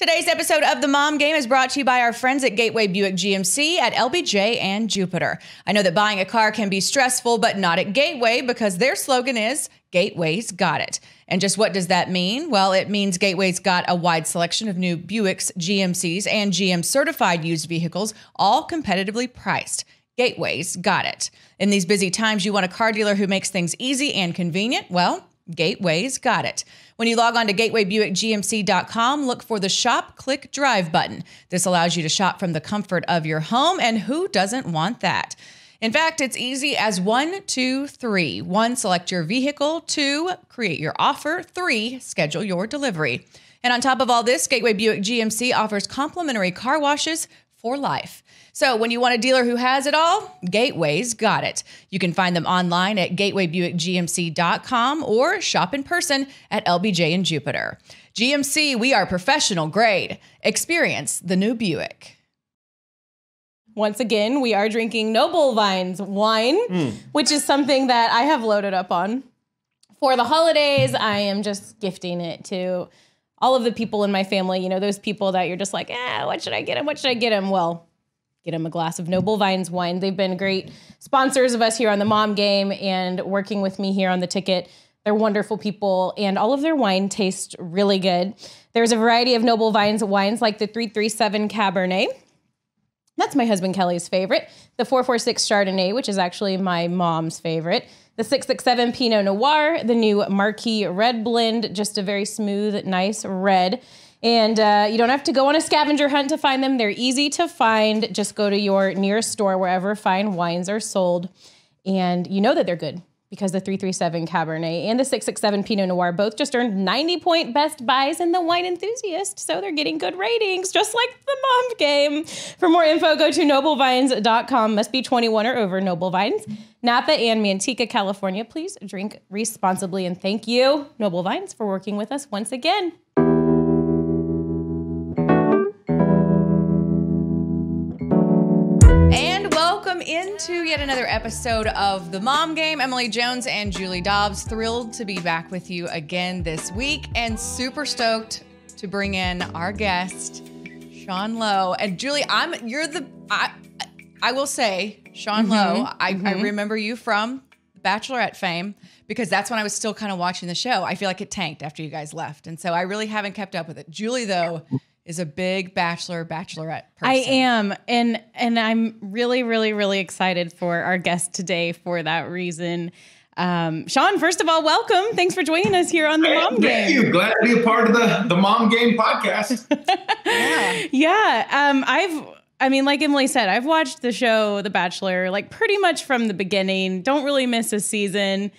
Today's episode of The Mom Game is brought to you by our friends at Gateway Buick GMC at LBJ and Jupiter. I know that buying a car can be stressful, but not at Gateway because their slogan is Gateway's Got It. And just what does that mean? Well, it means Gateway's got a wide selection of new Buicks, GMCs, and GM certified used vehicles, all competitively priced. Gateway's got it. In these busy times, you want a car dealer who makes things easy and convenient? Well, Gateway's got it. When you log on to gatewaybuickgmc.com, look for the Shop, Click, Drive button. This allows you to shop from the comfort of your home, and who doesn't want that? In fact, it's easy as 1, 2, 3. 1, select your vehicle. 2, create your offer. 3, schedule your delivery. And on top of all this, Gateway Buick GMC offers complimentary car washes for life. So when you want a dealer who has it all, Gateway's got it. You can find them online at gatewaybuickgmc.com or shop in person at LBJ and Jupiter. GMC, we are professional grade. Experience the new Buick. Once again, we are drinking Noble Vines wine, which is something that I have loaded up on. For the holidays, I am just gifting it to all of the people in my family. You know, those people that you're just like, what should I get him? What should I get him? Well, get them a glass of Noble Vines wine. They've been great sponsors of us here on the Mom Game and working with me here on the ticket. They're wonderful people, and all of their wine tastes really good. There's a variety of Noble Vines wines like the 337 Cabernet. That's my husband Kelly's favorite. The 446 Chardonnay, which is actually my mom's favorite. The 667 Pinot Noir, the new Marquis Red Blend, just a very smooth, nice red. And you don't have to go on a scavenger hunt to find them. They're easy to find. Just go to your nearest store, wherever fine wines are sold. And you know that they're good because the 337 Cabernet and the 667 Pinot Noir both just earned 90-point best buys in the Wine Enthusiast. So they're getting good ratings, just like the Mom Game. For more info, go to noblevines.com. Must be 21 or over. Noble Vines, Napa and Manteca, California. Please drink responsibly. And thank you, Noble Vines, for working with us once again. Welcome into yet another episode of The Mom Game. Emily Jones and Julie Dobbs, thrilled to be back with you again this week and super stoked to bring in our guest, Sean Lowe. And Julie, I will say, Sean Lowe, I remember you from Bachelorette fame because that's when I was still kind of watching the show. I feel like it tanked after you guys left. And so I really haven't kept up with it. Julie, though, is a big Bachelorette person. I am. And I'm really, really, really excited for our guest today for that reason. Sean, first of all, welcome. Thanks for joining us here on the Mom Game. Thank you. Glad to be a part of the Mom Game podcast. Like Emily said, I've watched the show, The Bachelor, like pretty much from the beginning. Don't really miss a season.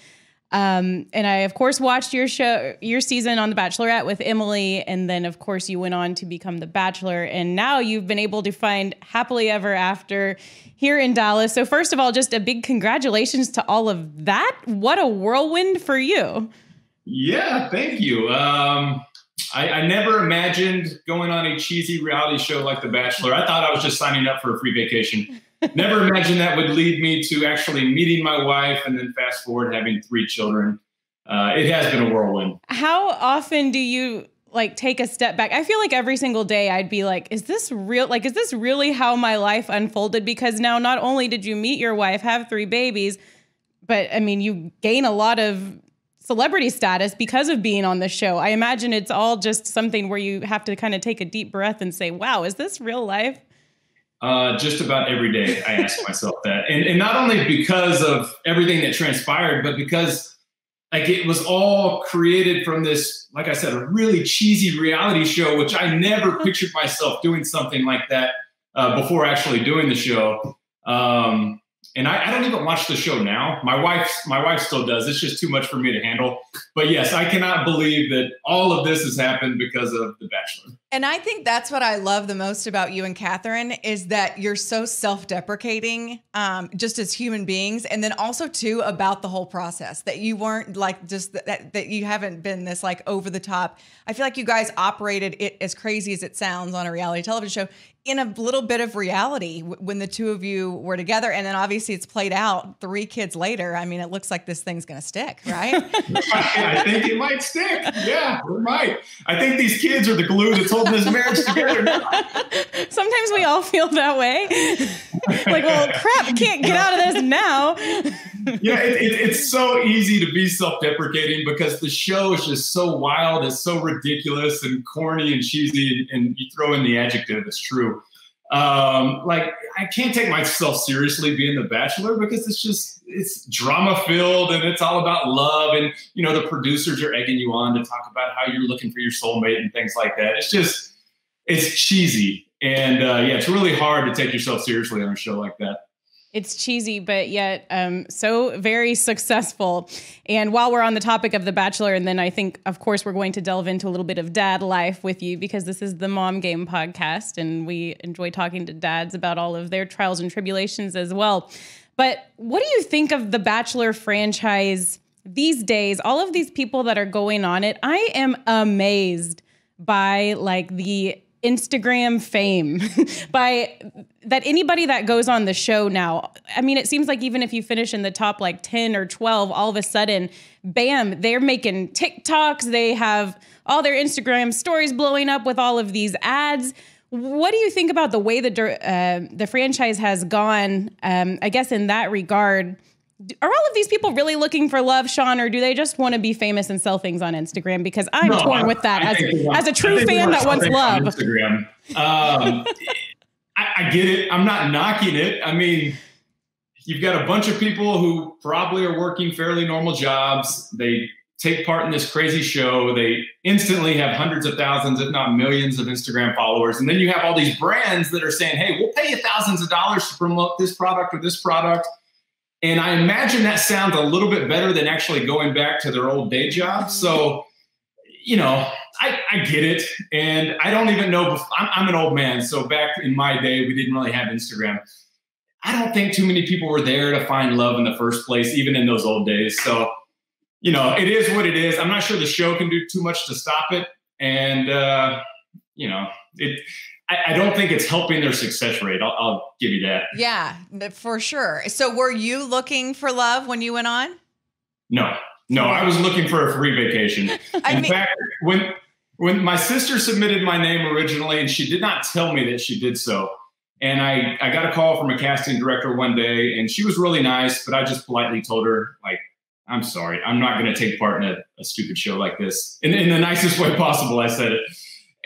And I, of course, watched your season on The Bachelorette with Emily. And then, of course, you went on to become The Bachelor. And now you've been able to find happily ever after here in Dallas. So first of all, just a big congratulations to all of that. What a whirlwind for you. Yeah, thank you. I never imagined going on a cheesy reality show like The Bachelor. I thought I was just signing up for a free vacation. Never imagined that would lead me to actually meeting my wife and then fast forward having 3 children. It has been a whirlwind. How often do you take a step back? I feel like every single day I'd be like, is this real? Is this really how my life unfolded? Because now not only did you meet your wife, have 3 babies, but I mean, you gain a lot of celebrity status because of being on the show. I imagine it's all just something where you have to kind of take a deep breath and say, wow, is this real life? Just about every day I ask myself that. And not only because of everything that transpired, but because it was all created from this, like I said, a really cheesy reality show, which I never pictured myself doing something like that before actually doing the show. And I don't even watch the show now. My wife still does. It's just too much for me to handle. But yes, I cannot believe that all of this has happened because of The Bachelor. And I think that's what I love the most about you and Catherine is that you're so self-deprecating just as human beings. And then also too about the whole process that you weren't just that you haven't been this over the top. I feel like you guys operated it as crazy as it sounds on a reality television show in a little bit of reality when the two of you were together. And then obviously it's played out 3 kids later. I mean, it looks like this thing's going to stick, right? I think it might stick. Yeah, it might. I think these kids are the glue that's holding this marriage together now. Sometimes we all feel that way. Like, well, crap, I can't get out of this now. Yeah, it's so easy to be self-deprecating because the show is just so wild, it's so ridiculous and corny and cheesy, and you throw in the adjective, it's true. Like, I can't take myself seriously being the Bachelor because it's drama filled and it's all about love, and you know, the producers are egging you on to talk about how you're looking for your soulmate and things like that. It's cheesy, and yeah, it's really hard to take yourself seriously on a show like that. It's cheesy, but yet so very successful. And while we're on the topic of The Bachelor, and then I think, of course, we're going to delve into a little bit of dad life with you because this is the Mom Game podcast, and we enjoy talking to dads about all of their trials and tribulations as well. But what do you think of the Bachelor franchise these days? All of these people that are going on it, I am amazed by like the Instagram fame by that anybody that goes on the show now. I mean, it seems like even if you finish in the top like 10 or 12, all of a sudden, bam, they're making TikToks. They have all their Instagram stories blowing up with all of these ads. What do you think about the way the franchise has gone, I guess, in that regard? Are all of these people really looking for love, Sean, or do they just want to be famous and sell things on Instagram? Because I'm torn with that as a true fan that wants love. Instagram. I get it. I'm not knocking it. I mean, you've got a bunch of people who probably are working fairly normal jobs. They take part in this crazy show. They instantly have hundreds of thousands, if not millions of Instagram followers. And then you have all these brands that are saying, hey, we'll pay you thousands of dollars to promote this product or this product. And I imagine that sounds a little bit better than actually going back to their old day job. So, you know, I get it. And I don't even know, I'm an old man. So back in my day, we didn't really have Instagram. I don't think too many people were there to find love in the first place, even in those old days. So, you know, it is what it is. I'm not sure the show can do too much to stop it. And, you know, I don't think it's helping their success rate. I'll give you that. Yeah, for sure. So were you looking for love when you went on? No, I was looking for a free vacation. In fact, when my sister submitted my name originally, and she did not tell me that she did so, and I got a call from a casting director one day, and she was really nice, but I just politely told her, like, I'm sorry, I'm not going to take part in a stupid show like this. In the nicest way possible, I said it.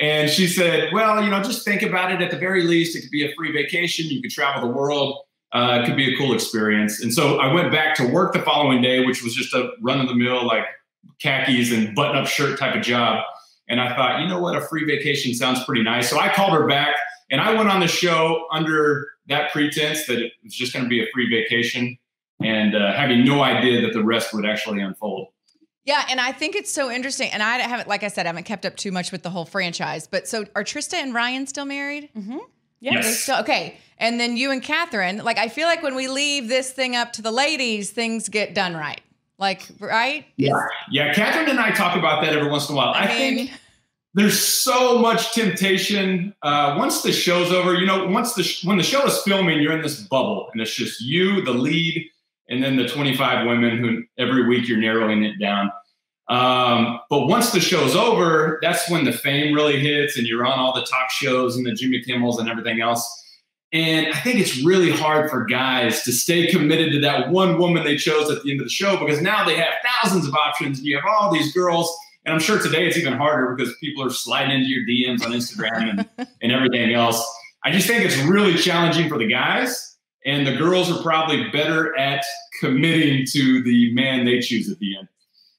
And she said, well, you know, just think about it. At the very least, it could be a free vacation. You could travel the world. It could be a cool experience. And so I went back to work the following day, which was just a run-of-the-mill, like khakis and button-up shirt type of job. And I thought, you know what, a free vacation sounds pretty nice. So I called her back, and I went on the show under that pretense that it was just going to be a free vacation, and having no idea that the rest would actually unfold. Yeah, and I think it's so interesting. And I haven't, like I said, I haven't kept up too much with the whole franchise. But so are Trista and Ryan still married? Mm-hmm. Yes. Okay. And then you and Catherine, like, I feel like when we leave this thing up to the ladies, things get done right. Like, right? Yeah. Catherine and I talk about that every once in a while. I think there's so much temptation. Once the show's over, you know, when the show is filming, you're in this bubble, and it's just you, the lead, and then the 25 women who every week you're narrowing it down. But once the show's over, that's when the fame really hits, and you're on all the talk shows and the Jimmy Kimmels and everything else. And I think it's really hard for guys to stay committed to that one woman they chose at the end of the show, because now they have thousands of options, and you have all these girls. And I'm sure today it's even harder because people are sliding into your DMs on Instagram and everything else. I just think it's really challenging for the guys. And the girls are probably better at committing to the man they choose at the end.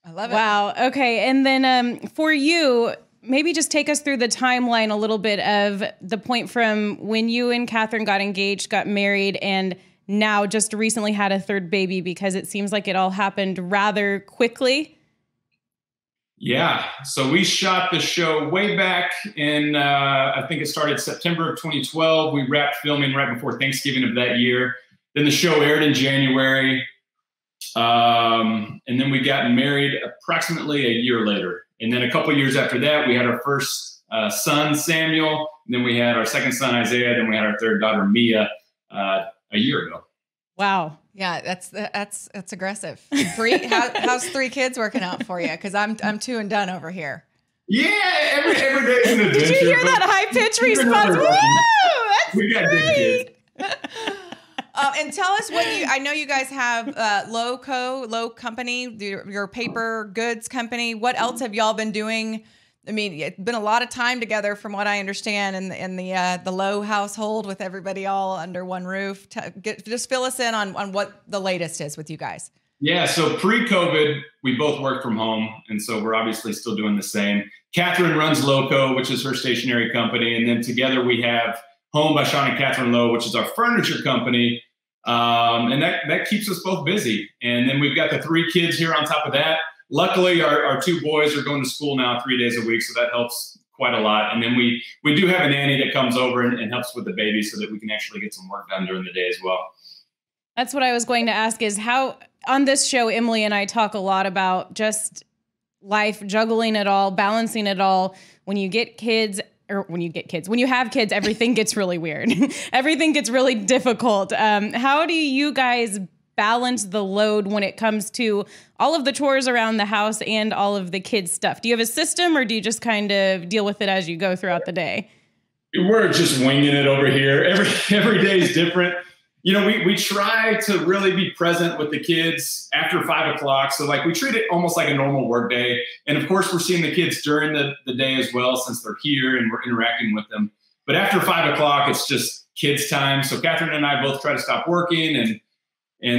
I love it. Wow. Okay. And then for you, maybe just take us through the timeline a little bit of the point from when you and Catherine got engaged, got married, and now just recently had a third baby, because it seems like it all happened rather quickly. Yeah. So we shot the show way back in, I think it started September of 2012. We wrapped filming right before Thanksgiving of that year. Then the show aired in January. And then we got married approximately a year later. And then a couple of years after that, we had our first son, Samuel. And then we had our second son, Isaiah. Then we had our third daughter, Mia, a year ago. Wow. Yeah, that's aggressive. How's 3 kids working out for you? Because I'm 2 and done over here. Yeah, every day is an adventure. Did you hear that high pitch response? Woo! That's we got great. good kids. And tell us I know you guys have Lowe company, your paper goods company. What else have y'all been doing? I mean, it's been a lot of time together from what I understand in the Lowe household with everybody all under one roof. Just fill us in on what the latest is with you guys. Yeah, so pre-COVID, we both worked from home, and so we're obviously still doing the same. Catherine runs Lowe, which is her stationery company, and then together we have Home by Sean and Catherine Lowe, which is our furniture company, and that keeps us both busy. And then we've got the 3 kids here on top of that. Luckily, our 2 boys are going to school now 3 days a week, so that helps quite a lot. And then we do have a nanny that comes over and helps with the baby so that we can actually get some work done during the day as well. That's what I was going to ask is how, on this show, Emily and I talk a lot about just life, juggling it all, balancing it all. When you have kids, everything gets really weird. Everything gets really difficult. How do you guys balance the load when it comes to all of the chores around the house and all of the kids' stuff? Do you have a system, or do you just kind of deal with it as you go throughout the day? We're just winging it over here. Every day is different. You know, we try to really be present with the kids after 5 o'clock. So like we treat it almost like a normal work day. And of course, we're seeing the kids during the day as well, since they're here and we're interacting with them. But after 5 o'clock, it's just kids time. So Catherine and I both try to stop working, and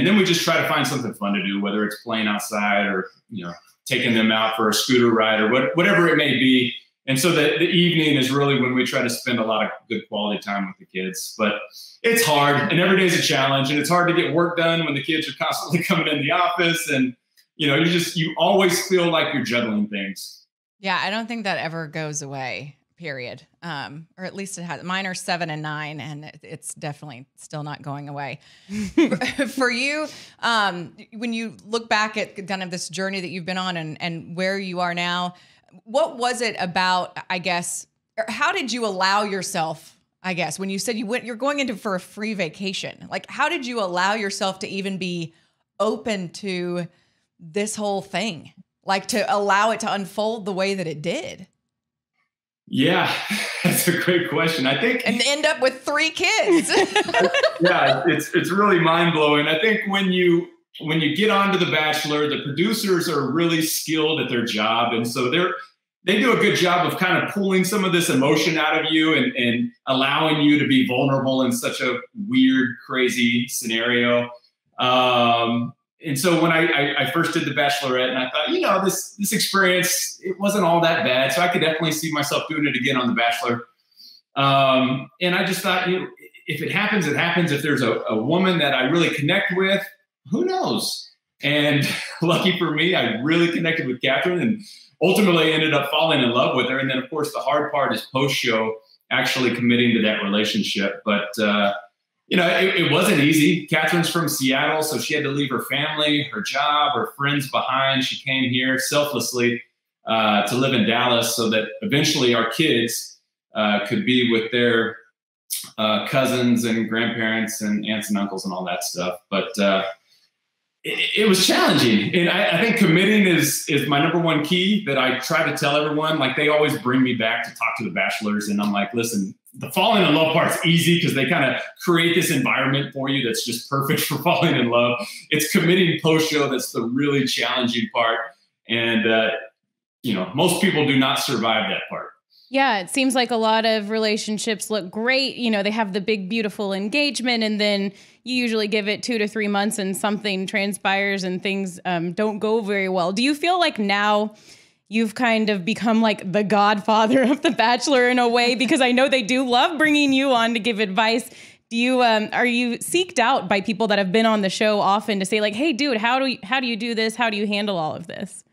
then we just try to find something fun to do, whether it's playing outside or, you know, taking them out for a scooter ride or whatever it may be. And so the evening is really when we try to spend a lot of good quality time with the kids. But it's hard, and every day is a challenge, and it's hard to get work done when the kids are constantly coming in the office. And, you know, you always feel like you're juggling things. Yeah, I don't think that ever goes away, period. Or at least it has. Mine are 7 and 9, and it's definitely still not going away. For you, when you look back at kind of this journey that you've been on and where you are now, what was it about, I guess, or how did you allow yourself, I guess, when you said you're going into for a free vacation, like how did you allow yourself to even be open to this whole thing? Like to allow it to unfold the way that it did? Yeah, that's a great question. I think, and end up with 3 kids. Yeah, it's really mind blowing. I think when you get onto The Bachelor, the producers are really skilled at their job, and so they do a good job of kind of pulling some of this emotion out of you and allowing you to be vulnerable in such a weird, crazy scenario. And so when I first did The Bachelorette, and I thought, you know, this experience, it wasn't all that bad. So I could definitely see myself doing it again on The Bachelor. And I just thought, you know, if it happens, it happens. If there's a woman that I really connect with, who knows? And lucky for me, I really connected with Catherine and ultimately ended up falling in love with her. And then, of course, the hard part is post-show, actually committing to that relationship. But, you know, it wasn't easy. Catherine's from Seattle, so she had to leave her family, her job, her friends behind. She came here selflessly to live in Dallas so that eventually our kids could be with their cousins and grandparents and aunts and uncles and all that stuff. But it was challenging. And I think committing is my number one key that I try to tell everyone. Like, they always bring me back to talk to the bachelors. And I'm like, listen, the falling in love part's easy because they kind of create this environment for you that's just perfect for falling in love. It's committing post-show that's the really challenging part. And, you know, most people do not survive that part. Yeah, it seems like a lot of relationships look great. You know, they have the big, beautiful engagement, and then you usually give it 2 to 3 months and something transpires and things don't go very well. Do you feel like now you've kind of become like the godfather of The Bachelor in a way? Because I know they do love bringing you on to give advice. Do you are you seeked out by people that have been on the show often to say like, hey, dude, how do you do this? How do you handle all of this?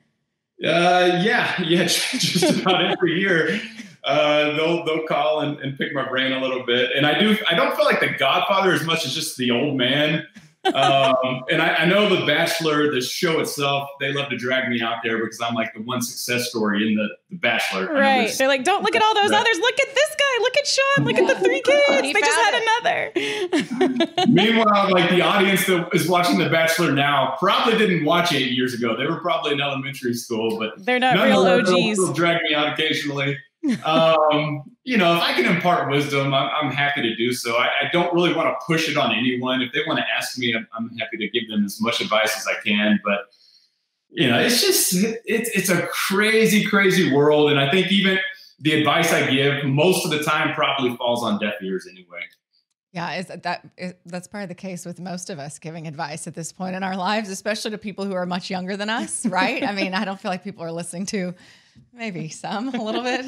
Yeah, just about every year. They'll call and pick my brain a little bit. And I don't feel like the godfather as much as just the old man. And I know The Bachelor, the show itself, they love to drag me out there because I'm like the one success story in the Bachelor. Right. They're like, don't look at all those others. Look at this guy. Look at Sean. Look at the 3 kids. They just had another. Meanwhile, like the audience that is watching The Bachelor now probably didn't watch 8 years ago. They were probably in elementary school, but they're not real OGs. They'll drag me out occasionally. You know, if I can impart wisdom, I'm happy to do so. I don't really want to push it on anyone. If they want to ask me, I'm happy to give them as much advice as I can. But, you know, it's just, it's a crazy, crazy world. And I think even the advice I give most of the time probably falls on deaf ears anyway. Yeah, that's probably the case with most of us giving advice at this point in our lives, especially to people who are much younger than us, right? I mean, I don't feel like people are listening to maybe some, a little bit.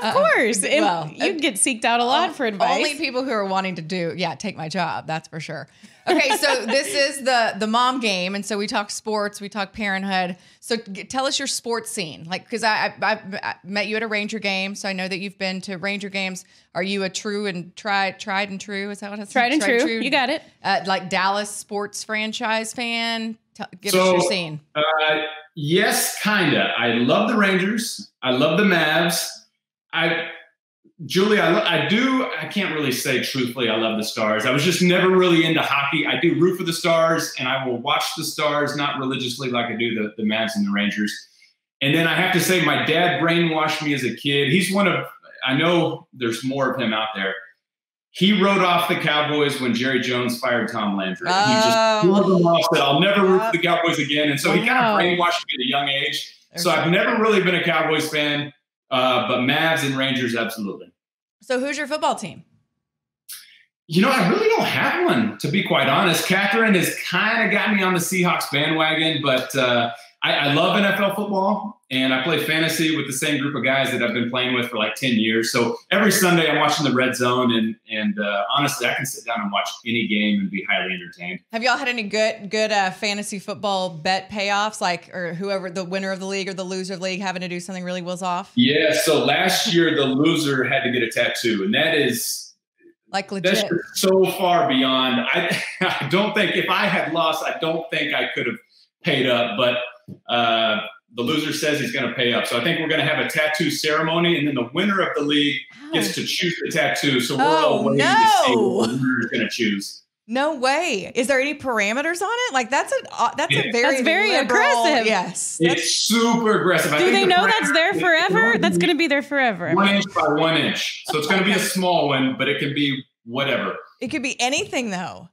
Of course. Well, you'd get seeked out a lot for advice. Only people who are wanting to take my job. That's for sure. Okay, so this is the mom game. And so we talk sports, we talk parenthood. So tell us your sports scene. Like, because I met you at a Ranger game, so I know that you've been to Ranger games. Are you a true and tried and true? Is that what it's tried and true? You got it. Like Dallas sports franchise fan? Give us your scene. Yes, kinda. I love the Rangers. I love the Mavs. Julie, I can't really say truthfully I love the Stars. I was just never really into hockey. I do root for the Stars, and I will watch the Stars, not religiously like I do the Mavs and the Rangers. And then I have to say my dad brainwashed me as a kid. He's I know there's more of him out there. He wrote off the Cowboys when Jerry Jones fired Tom Landry. He just wrote them off, said, I'll never root for the Cowboys again. And so he kind of brainwashed me at a young age. So I've never really been a Cowboys fan, but Mavs and Rangers, absolutely. So who's your football team? You know, I really don't have one, to be quite honest. Catherine has kind of got me on the Seahawks bandwagon, but I love NFL football, and I play fantasy with the same group of guys that I've been playing with for like 10 years. So every Sunday I'm watching the Red Zone, and honestly, I can sit down and watch any game and be highly entertained. Have y'all had any good fantasy football bet payoffs, or whoever the winner of the league or the loser of the league having to do something really was off? Yeah, so last year the loser had to get a tattoo, and that is like legit. That's so far beyond. I don't think if I had lost, I don't think I could have paid up, but the loser says he's going to pay up. So I think we're going to have a tattoo ceremony, and then the winner of the league gets to choose the tattoo. So we're all waiting to see what the winner is going to choose. No way. Is there any parameters on it? Like that's very liberal, aggressive. Yes. It's super aggressive. Do they know that's there forever? That's going to be there forever. 1 inch by 1 inch. So it's going to be a small one, but it can be whatever. It could be anything though.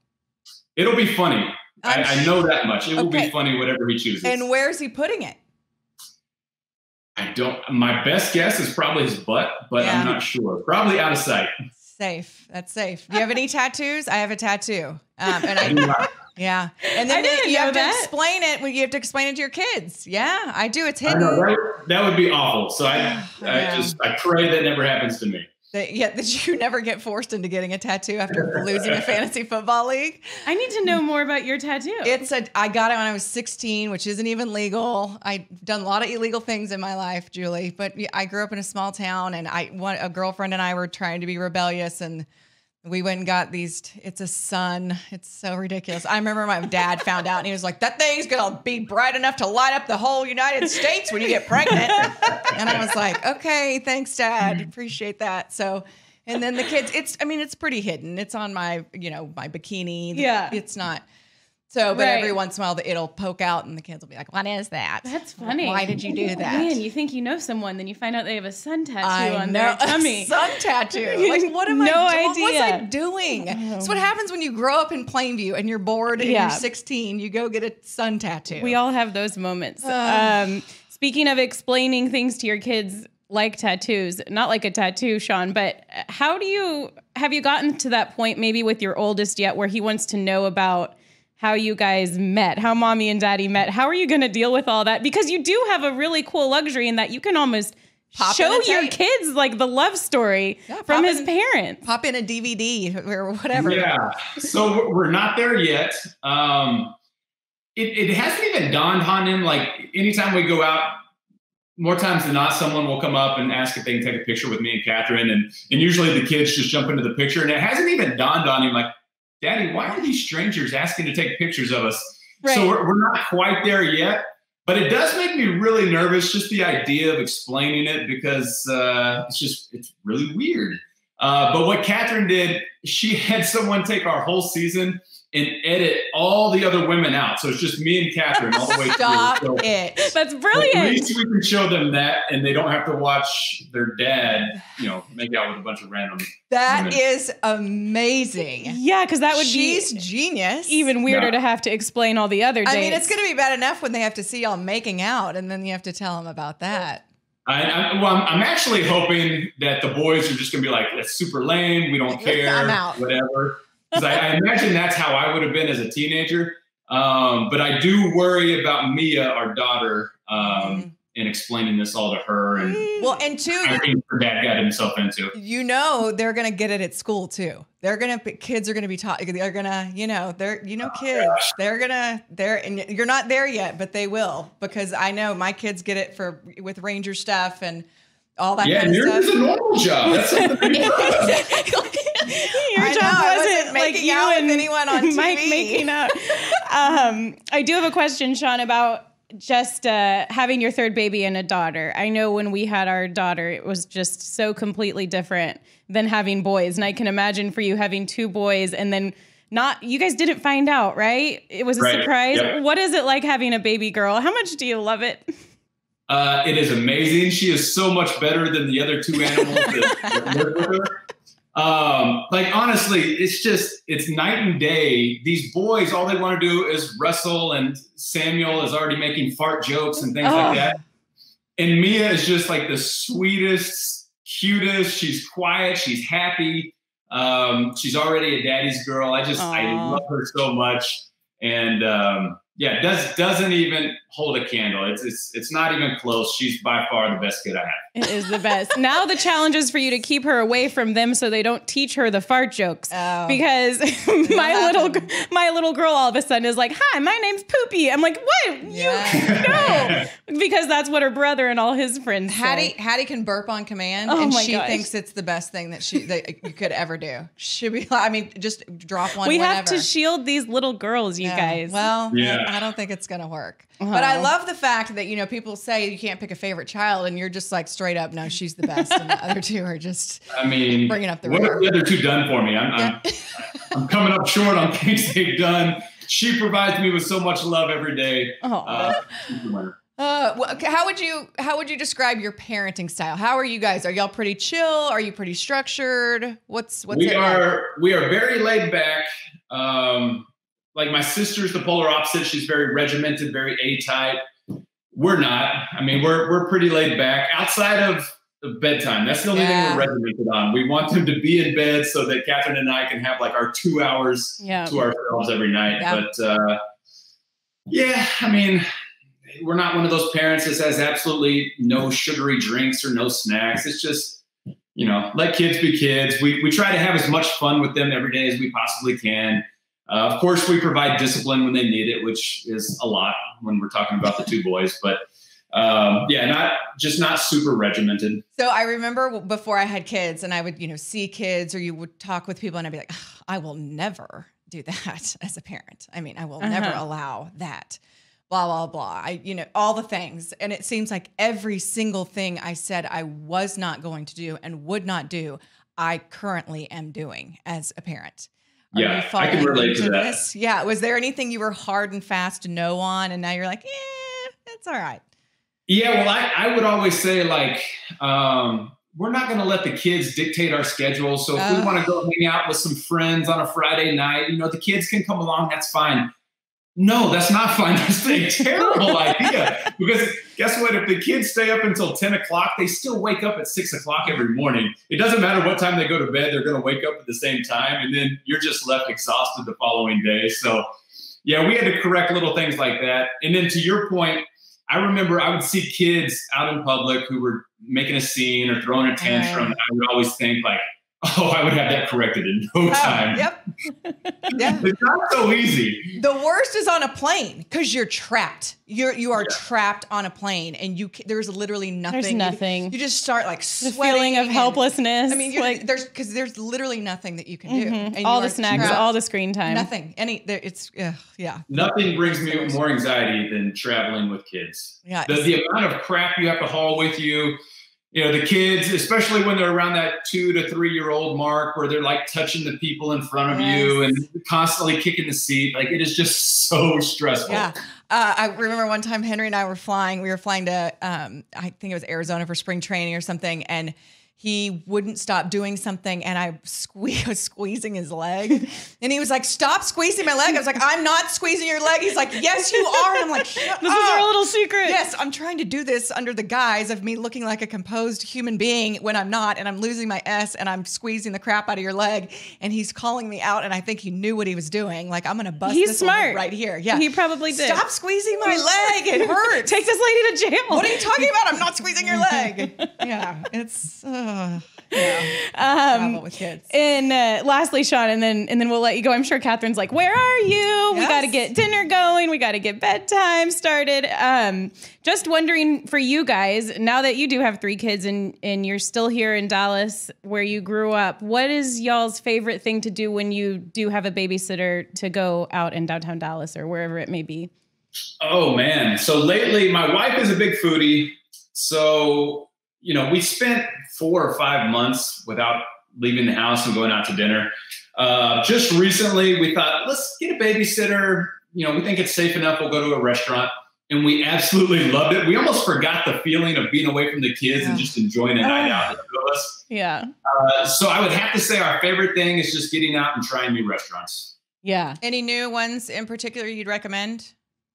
It'll be funny. I know that much. It will be funny, whatever he chooses. And where's he putting it? My best guess is probably his butt, but I'm not sure. Probably out of sight. Safe. That's safe. Do you have any tattoos? I have a tattoo. Yeah. And then you have to explain it when you have to explain it to your kids. Yeah, I do. It's hidden. I know, right? That would be awful. So I pray that never happens to me. That you never get forced into getting a tattoo after losing a fantasy football league. I need to know more about your tattoo. I got it when I was 16, which isn't even legal. I've done a lot of illegal things in my life, Julie, but I grew up in a small town, and a girlfriend and I were trying to be rebellious, and we went and got these. It's a sun. It's so ridiculous. I remember my dad found out, and he was like, that thing's going to be bright enough to light up the whole United States when you get pregnant. And I was like, okay, thanks, Dad. Appreciate that. So, and then the kids, it's pretty hidden. It's on my, my bikini. Yeah. It's not. So, but every once in a while it'll poke out and the kids will be like, what is that? That's funny. Why did you do that? Man, you think you know someone, then you find out they have a sun tattoo on their tummy. A sun tattoo. Like, what am I doing? Idea. What was I doing? That's what happens when you grow up in Plainview and you're bored and you're 16. You go get a sun tattoo. We all have those moments. Speaking of explaining things to your kids like tattoos, not like a tattoo, Sean, but have you gotten to that point maybe with your oldest yet where he wants to know about how you guys met, how mommy and daddy met? How are you going to deal with all that? Because you do have a really cool luxury in that you can almost show your kids like the love story from his parents. Pop in a DVD or whatever. Yeah. So we're not there yet. It hasn't even dawned on him. Like anytime we go out, more times than not, someone will come up and ask if they can take a picture with me and Catherine. And usually the kids just jump into the picture. And it hasn't even dawned on him like, Daddy, why are these strangers asking to take pictures of us? Right. So we're not quite there yet, but it does make me really nervous, just the idea of explaining it, because it's really weird. But what Catherine did, she had someone take our whole season and edit all the other women out. So it's just me and Catherine all the way Stop through. So it. That's brilliant. at least we can show them that, and they don't have to watch their dad, make out with a bunch of random That women. is amazing. Yeah, because that would She's be genius. even weirder Yeah. to have to explain all the other dates. I mean, it's going to be bad enough when they have to see y'all making out, and then you have to tell them about that. I'm actually hoping that the boys are just going to be like, that's super lame. We don't care. I'm out. Whatever. Because I imagine that's how I would have been as a teenager. But I do worry about Mia, our daughter, and explaining this all to her. And And two, everything her dad got himself into. they're going to get it at school too. Kids are going to be taught. They're going to, kids. Gosh. And you're not there yet, but they will, because I know my kids get it with Ranger stuff and all that Yeah, kind of yours stuff. is a normal job. That's something. Your I job know, I wasn't wasn't like making you out with and anyone on Mike TV. making out. I do have a question, Sean, about just having your third baby and a daughter. I know when we had our daughter, it was just so completely different than having boys. And I can imagine for you having two boys and then you guys didn't find out, right? It was a Right. surprise. Yep. What is it like having a baby girl? How much do you love it? It is amazing. She is so much better than the other two animals that live with her. Honestly, it's night and day. These boys, all they want to do is wrestle, and Samuel is already making fart jokes and things like that. And Mia is just like the sweetest, cutest. She's quiet. She's happy. She's already a daddy's girl. I love her so much. And, doesn't even hold a candle. It's not even close. She's by far the best kid I have. It is the best. Now the challenge is for you to keep her away from them so they don't teach her the fart jokes. Oh. Because my little girl all of a sudden is like, "Hi, my name's Poopy." I'm like, "What? Yeah. No." Because that's what her brother and all his friends say. Hattie can burp on command, Oh and my she gosh. thinks it's the best thing that you could ever do. She'll be just drop one We whenever. have to shield these little girls, you guys. Well, Yeah. I don't think it's going to work. But I love the fact that, people say you can't pick a favorite child, and you're just like straight up, no, she's the best. And the other two are just bringing up the what rear. have the other two done for me? I'm coming up short on things they've done. She provides me with so much love every day. She's the winner. How would you describe your parenting style? How are you guys? Are y'all pretty chill? Are you pretty structured? What's We it are very laid back. Like my sister's the polar opposite. She's very regimented, very A-type. We're not. I mean, we're pretty laid back outside of bedtime. That's the only thing we're regimented on. We want them to be in bed so that Catherine and I can have like our 2 hours to ourselves every night. Yeah. But I mean, we're not one of those parents that says absolutely no sugary drinks or no snacks. It's just, let kids be kids. We try to have as much fun with them every day as we possibly can. Of course, we provide discipline when they need it, which is a lot when we're talking about the two boys. But not super regimented. So I remember before I had kids, and I would, see kids, or you would talk with people, and I'd be like, I will never do that as a parent. I mean, I will never allow that. Blah, blah, blah. All the things. And it seems like every single thing I said I was not going to do and would not do, I currently am doing as a parent. Are you I falling can relate to into that. this? Yeah. Was there anything you were hard and fast no on, and now you're like, it's all right? Yeah, well, I would always say, like, we're not going to let the kids dictate our schedule. So if we want to go hang out with some friends on a Friday night, the kids can come along. That's fine. No, that's not fine. That's a terrible idea. Because guess what? If the kids stay up until 10 o'clock, they still wake up at 6 o'clock every morning. It doesn't matter what time they go to bed. They're going to wake up at the same time. And then you're just left exhausted the following day. So, we had to correct little things like that. And then to your point, I remember I would see kids out in public who were making a scene or throwing a tantrum. And I would always think, like, Oh, I would have that corrected in no time. Yep. Yeah. It's not so easy. The worst is on a plane because you're trapped. You are trapped on a plane, and there's literally nothing. There's nothing. You just start like sweating. The feeling of helplessness. I mean, like there's literally nothing that you can do. And all the snacks, all the screen time. Nothing. Yeah. Nothing brings me more anxiety than traveling with kids. Yeah. The amount of crap you have to haul with you. You know, the kids, especially when they're around that 2 to 3 year old mark where they're like touching the people in front of you and constantly kicking the seat. Like it is just so stressful. Yeah. I remember one time Henry and I were flying. We were flying to, I think it was Arizona for spring training or something. And he wouldn't stop doing something, and I was squeezing his leg. And he was like, "Stop squeezing my leg." I was like, "I'm not squeezing your leg." He's like, "Yes, you are." And I'm like, "Shut This is our little secret." Yes, I'm trying to do this under the guise of me looking like a composed human being when I'm not, and I'm losing my S, and I'm squeezing the crap out of your leg. And he's calling me out, and I think he knew what he was doing. Like, I'm going to bust He's this smart right here. Yeah, he probably did. Stop squeezing my leg. It hurts. Take this lady to jail. What are you talking about? I'm not squeezing your leg. Yeah, it's travel with kids. And lastly, Sean, and then we'll let you go. I'm sure Catherine's like, "Where are you? Yes. We got to get dinner going. We got to get bedtime started." Just wondering for you guys, now that you do have 3 kids and you're still here in Dallas where you grew up, what is y'all's favorite thing to do when you do have a babysitter to go out in downtown Dallas or wherever it may be? Oh man. So lately my wife is a big foodie. So, you know, we spent 4 or 5 months without leaving the house and going out to dinner. Just recently we thought, let's get a babysitter. You know, we think it's safe enough. We'll go to a restaurant. And we absolutely loved it. We almost forgot the feeling of being away from the kids and just enjoying a night out with us. Yeah. So I would have to say our favorite thing is just getting out and trying new restaurants. Yeah. Any new ones in particular you'd recommend?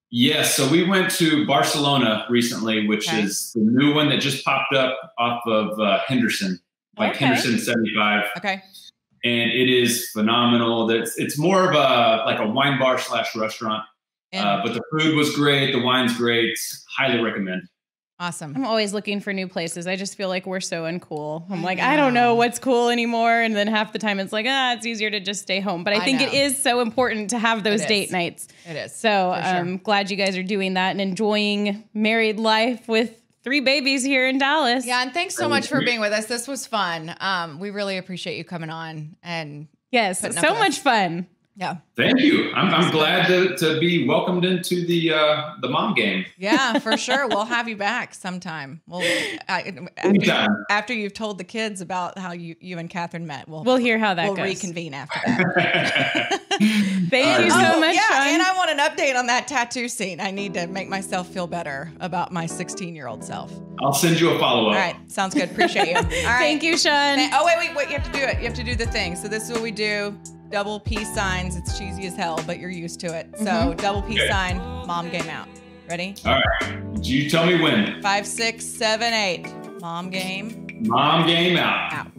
Yes. So we went to Barcelona recently, which is the new one that just popped up off of Henderson, Henderson 75. Okay. And it is phenomenal. It's more of a wine bar / restaurant. But the food was great. The wine's great. Highly recommend. Awesome. I'm always looking for new places. I just feel like we're so uncool. I'm like, I don't know what's cool anymore. And then half the time it's like, it's easier to just stay home. But I think it is so important to have those date nights. It is. So I'm glad you guys are doing that and enjoying married life with 3 babies here in Dallas. Yeah. And thanks so much for being with us. This was fun. We really appreciate you coming on. And yes, so much fun. Yeah. Thank you. I'm glad to be welcomed into the mom game. Yeah, for sure. We'll have you back sometime. After you've told the kids about how you and Catherine met, we'll hear how that goes. We'll reconvene after that. Thank you so much, Sean. And I want an update on that tattoo scene. I need to make myself feel better about my 16-year-old self. I'll send you a follow-up. All right. Sounds good. Appreciate you. All right. Thank you, Sean. Oh, wait. You have to do it. You have to do the thing. So this is what we do. Double peace signs. It's cheesy as hell, but you're used to it. So double peace sign, mom game out. Ready? All right. You tell me when. 5, 6, 7, 8. Mom game. Mom game out. Out.